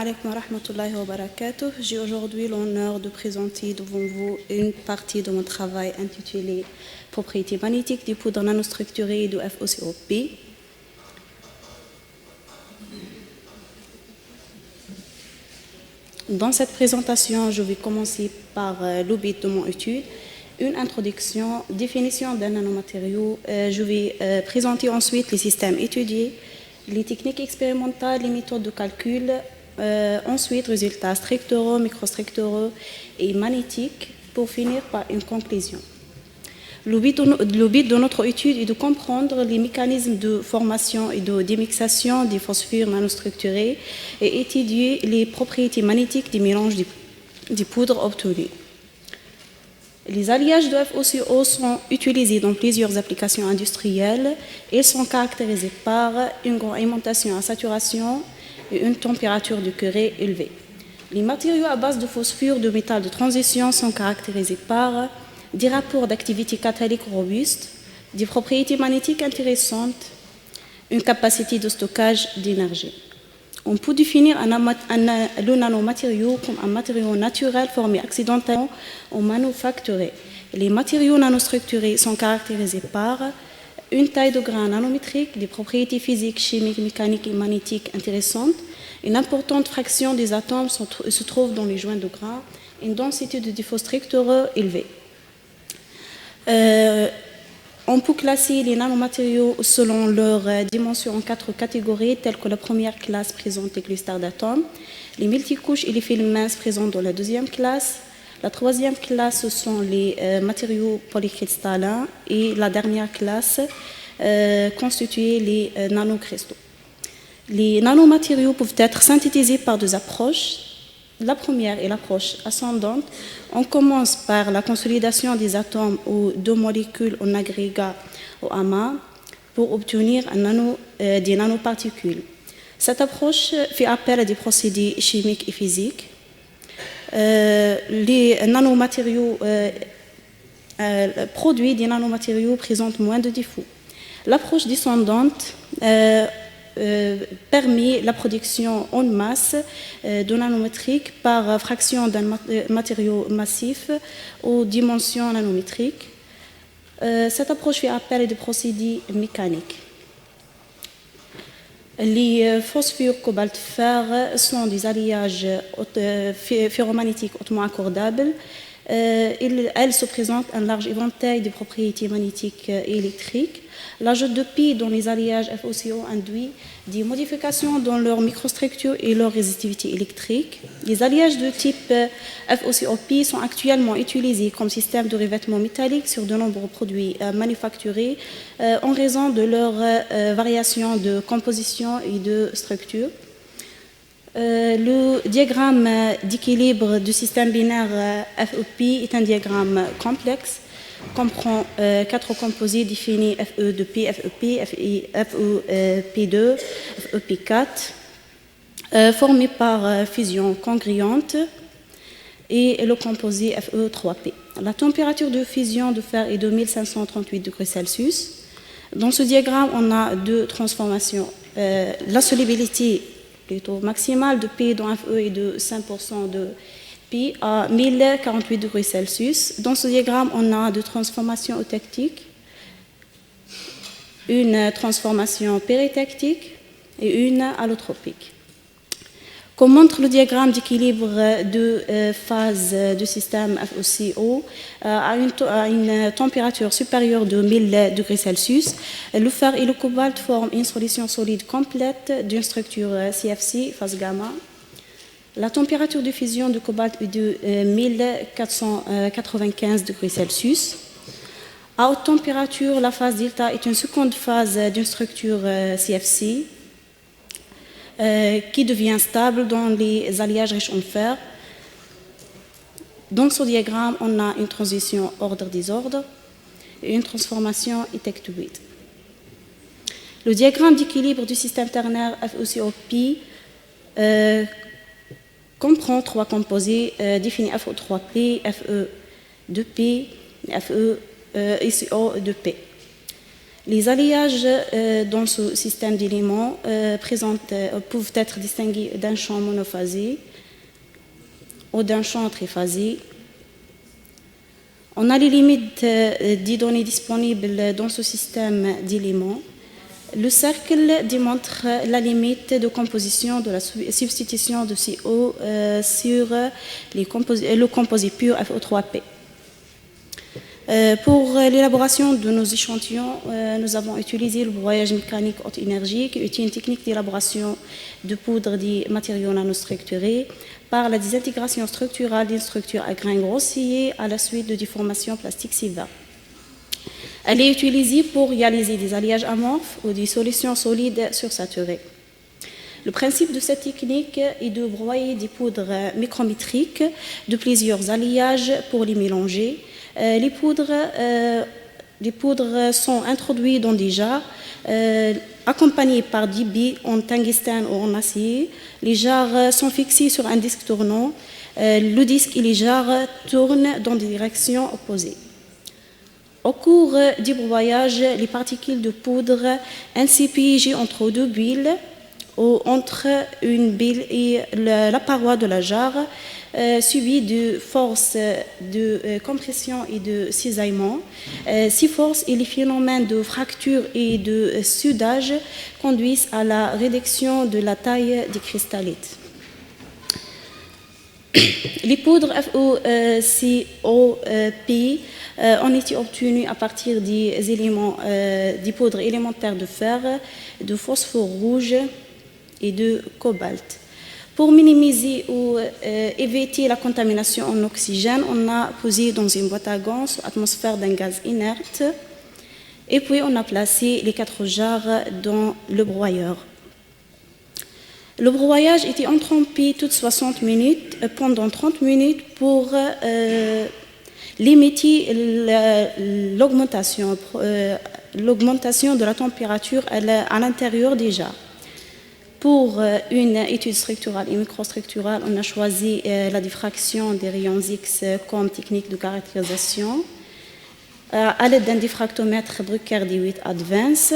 alaikum wa rahmatullahi wa barakatuh. J'ai aujourd'hui l'honneur de présenter devant vous une partie de mon travail intitulé Propriétés magnétiques des poudres nanostructurées de FOCOP. Dans cette présentation, je vais commencer par le but de mon étude, une introduction, définition d'un nanomatériau. Je vais présenter ensuite les systèmes étudiés, les techniques expérimentales, les méthodes de calcul, ensuite résultats structuraux, microstructuraux et magnétiques, pour finir par une conclusion. Le but de notre étude est de comprendre les mécanismes de formation et de démixation des phosphures nanostructurés et étudier les propriétés magnétiques des mélanges des poudres obtenues. Les alliages de FOCO sont utilisés dans plusieurs applications industrielles. Ils sont caractérisés par une grande alimentation à saturation et une température de Curie élevée. Les matériaux à base de phosphure de métal de transition sont caractérisés par des rapports d'activité catalytique robustes, des propriétés magnétiques intéressantes, une capacité de stockage d'énergie. On peut définir le nanomatériau comme un matériau naturel formé accidentellement ou manufacturé. Les matériaux nanostructurés sont caractérisés par une taille de grain nanométrique, des propriétés physiques, chimiques, mécaniques et magnétiques intéressantes. Une importante fraction des atomes se trouve dans les joints de grains, une densité de défauts structuraux élevée. On peut classer les nanomatériaux selon leur dimension en 4 catégories, telles que la première classe présente les clusters d'atomes, les multicouches et les films minces présents dans la deuxième classe. La troisième classe, ce sont les matériaux polycristallins et la dernière classe constituée les nanocristaux. Les nanomatériaux peuvent être synthétisés par deux approches. La première est l'approche ascendante. On commence par la consolidation des atomes ou deux molécules en agrégat ou amas pour obtenir des nanoparticules. Cette approche fait appel à des procédés chimiques et physiques. Les nanomatériaux produits des nanomatériaux présentent moins de défauts. L'approche descendante permet la production en masse de nanométriques par fraction d'un matériau massif aux dimensions nanométriques. Cette approche fait appel à des procédés mécaniques. Les phosphures cobalt-fer sont des alliages ferromagnétiques hautement accordables. Elles se présentent un large éventail de propriétés magnétiques et électriques. L'ajout de pi dans les alliages FOCO induit des modifications dans leur microstructure et leur résistivité électrique. Les alliages de type FOCOP sont actuellement utilisés comme système de revêtement métallique sur de nombreux produits manufacturés en raison de leur variation de composition et de structure. Le diagramme d'équilibre du système binaire FEP est un diagramme complexe, comprend 4 composés définis FE de P, FEP, FEP2, FEP4, formés par fusion congruente, et le composé FE3P. La température de fusion de fer est de 1538 degrés Celsius. Dans ce diagramme, on a deux transformations. La solubilité plutôt maximale de P dans FE est de 5% de Pi à 1048 degrés Celsius. Dans ce diagramme, on a deux transformations eutectiques, une transformation péritectique et une allotropique. Comme montre le diagramme d'équilibre de phase du système FOCO à une température supérieure de 1000 degrés Celsius, le fer et le cobalt forment une solution solide complète d'une structure CFC, phase gamma. La température de fusion de cobalt est de 1495 degrés Celsius. À haute température, la phase delta est une seconde phase d'une structure CFC qui devient stable dans les alliages riches en fer. Dans ce diagramme, on a une transition ordre-désordre et une transformation étectoïde. Le diagramme d'équilibre du système ternaire FOCOP comprend 3 composés définis FO3P, FE2P et FE2P. Les alliages dans ce système d'éléments peuvent être distingués d'un champ monophasé ou d'un champ triphasé. On a les limites des données disponibles dans ce système d'éléments. Le cercle démontre la limite de composition de la substitution de CO sur le composé pur FO3P. Pour l'élaboration de nos échantillons, nous avons utilisé le broyage mécanique haute énergie, qui est une technique d'élaboration de poudre des matériaux nanostructurés par la désintégration structurale d'une structure à grains grossiers à la suite de déformation plastique sévère. Elle est utilisée pour réaliser des alliages amorphes ou des solutions solides sursaturées. Le principe de cette technique est de broyer des poudres micrométriques de plusieurs alliages pour les mélanger. Les poudres sont introduites dans des jarres, accompagnées par des billes en tungstène ou en acier. Les jarres sont fixées sur un disque tournant. Le disque et les jarres tournent dans des directions opposées. Au cours du broyage, les particules de poudre ainsi piégées entre deux billes ou entre une bille et la paroi de la jarre subit de forces de compression et de cisaillement. Ces forces et les phénomènes de fracture et de soudage conduisent à la réduction de la taille des cristallites. Les poudres FOCOP ont été obtenues à partir des poudres élémentaires de fer, de phosphore rouge et de cobalt. Pour minimiser ou éviter la contamination en oxygène, on a posé dans une boîte à gants sous atmosphère d'un gaz inerte et puis on a placé les 4 jarres dans le broyeur. Le broyage était interrompu toutes 60 minutes pendant 30 minutes pour limiter l'augmentation de la température à l'intérieur des jarres. Pour une étude structurale et microstructurale, on a choisi la diffraction des rayons X comme technique de caractérisation à l'aide d'un diffractomètre Bruker D8 Advance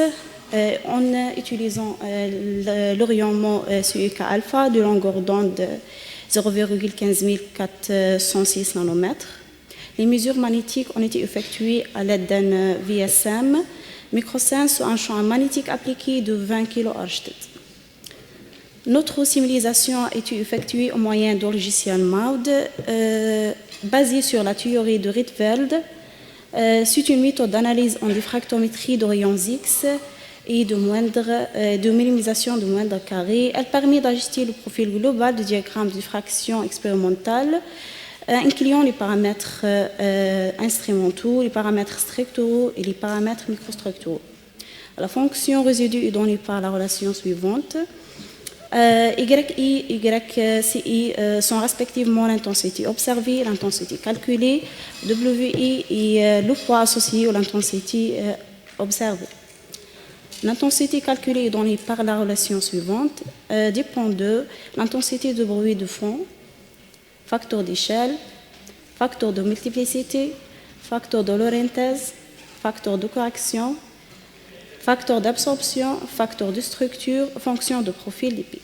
en utilisant le rayonnement CUK alpha de longueur d'onde 0,15406 nanomètres. Les mesures magnétiques ont été effectuées à l'aide d'un VSM microsense sur un champ magnétique appliqué de 20 kHz. Notre simulisation a été effectuée au moyen d'un logiciel MAUD basé sur la théorie de Rietveld. C'est une méthode d'analyse en diffractométrie de rayons X et de minimisation de moindre carré. Elle permet d'ajuster le profil global du diagramme de diffraction expérimentale, incluant les paramètres instrumentaux, les paramètres structuraux et les paramètres microstructuraux. La fonction résidue est donnée par la relation suivante. YI et YCI sont respectivement l'intensité observée, l'intensité calculée, WI et le poids associé à l'intensité observée. L'intensité calculée est donnée par la relation suivante, dépend de l'intensité de bruit de fond, facteur d'échelle, facteur de multiplicité, facteur de Lorentz, facteur de correction, facteur d'absorption, facteur de structure, fonction de profil des pics.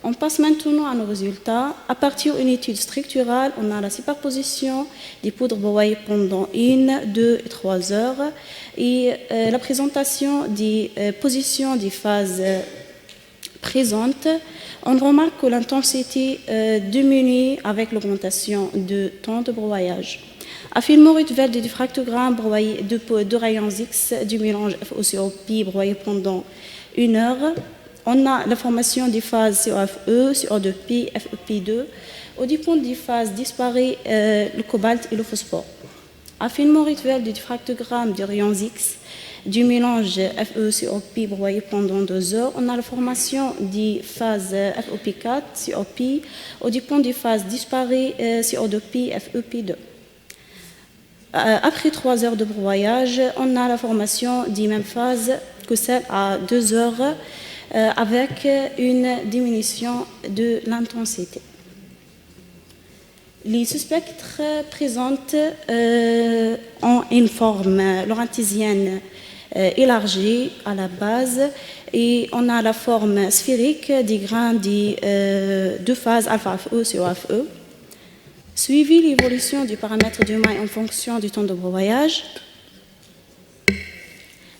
On passe maintenant à nos résultats. À partir d'une étude structurale, on a la superposition des poudres broyées pendant 1, 2 et 3 heures et la présentation des positions des phases présentes. On remarque que l'intensité diminue avec l'augmentation du temps de broyage. Affinement Rietveld du diffractogramme broyé de rayons X du mélange FOCOP broyé pendant 1 heure. On a la formation des phases COFE, CO2P, FEP2. Au dépend des phases disparaît le cobalt et le phosphore. Affinement Rietveld du diffractogramme de rayons X du mélange FeCOP broyé pendant 2 heures. On a la formation des phases FOP4, COP. Au dépend des phases disparaît CO2P, FEP2. Après 3 heures de broyage, on a la formation des mêmes phases que celle à 2 heures avec une diminution de l'intensité. Les sous-spectres présentent en une forme lorentzienne élargie à la base et on a la forme sphérique des grains de phase alpha-FE sur FE. Suivi l'évolution du paramètre de maille en fonction du temps de broyage,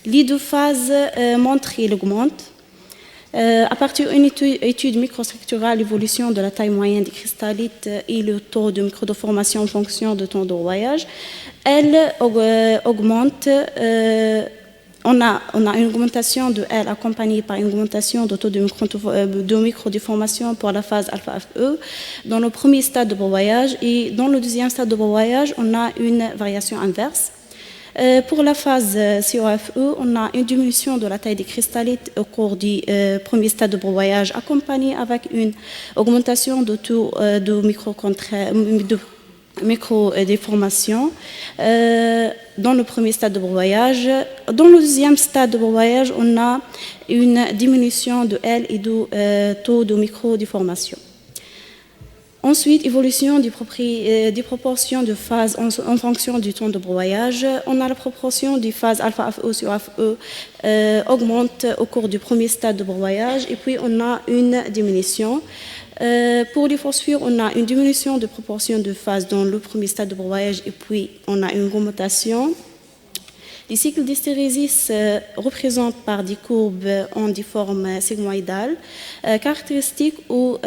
les deux phases montrent et augmentent. À partir d'une étude microstructurale, l'évolution de la taille moyenne des cristallites et le taux de microdéformation en fonction du temps de broyage, elle augmente. On a une augmentation de L accompagnée par une augmentation de taux de microdéformation pour la phase alpha-FE dans le premier stade de broyage, et dans le deuxième stade de broyage, on a une variation inverse. Pour la phase COFE, on a une diminution de la taille des cristallites au cours du premier stade de broyage, accompagnée avec une augmentation de taux de microdéformation dans le premier stade de broyage. Dans le deuxième stade de broyage, on a une diminution de L et de taux de microdéformation. Ensuite, évolution des proportions de phase en fonction du temps de broyage. On a la proportion des phases alpha-FE sur FE augmente au cours du premier stade de broyage, et puis on a une diminution. Pour les phosphures, on a une diminution de proportion de phase dans le premier stade de broyage, et puis on a une augmentation. Les cycles d'hystérésis représentent par des courbes en des formes sigmoïdales caractéristiques aux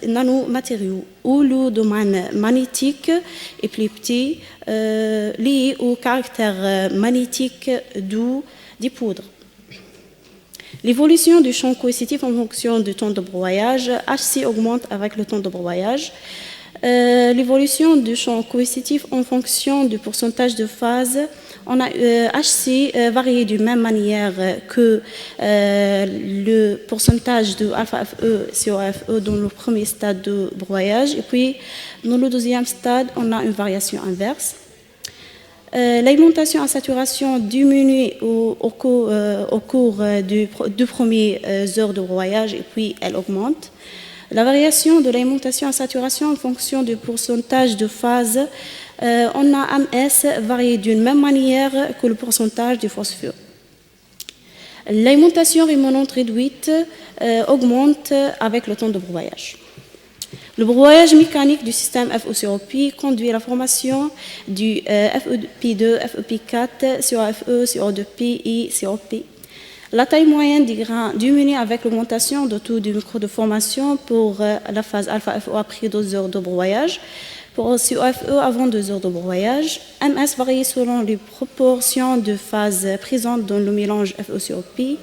nanomatériaux, où le domaine magnétique est plus petit, lié au caractère magnétique des poudres. L'évolution du champ coercitif en fonction du temps de broyage, HC augmente avec le temps de broyage. L'évolution du champ coercitif en fonction du pourcentage de phase, on a HC varié de même manière que le pourcentage de alpha-FE sur FE dans le premier stade de broyage, et puis dans le deuxième stade, on a une variation inverse. L'alimentation à saturation diminue au cours des premières heures de broyage, et puis elle augmente. La variation de l'alimentation à saturation en fonction du pourcentage de phase, on a MS varié d'une même manière que le pourcentage de phosphore. L'alimentation rémanente réduite augmente avec le temps de broyage. Le broyage mécanique du système FE-COP conduit à la formation du FEP2, FEP4 sur FE, CO2P et COP. La taille moyenne des grains diminue avec l'augmentation de taux de microdéformation pour la phase alpha-FE après 2 heures de broyage. Pour COFE avant 2 heures de broyage, MS varie selon les proportions de phase présentes dans le mélange FE-COP.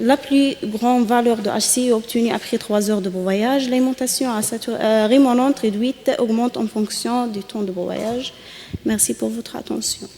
La plus grande valeur de HC est obtenue après 3 heures de broyage. L'alimentation rémanente réduite augmente en fonction du temps de broyage. Merci pour votre attention.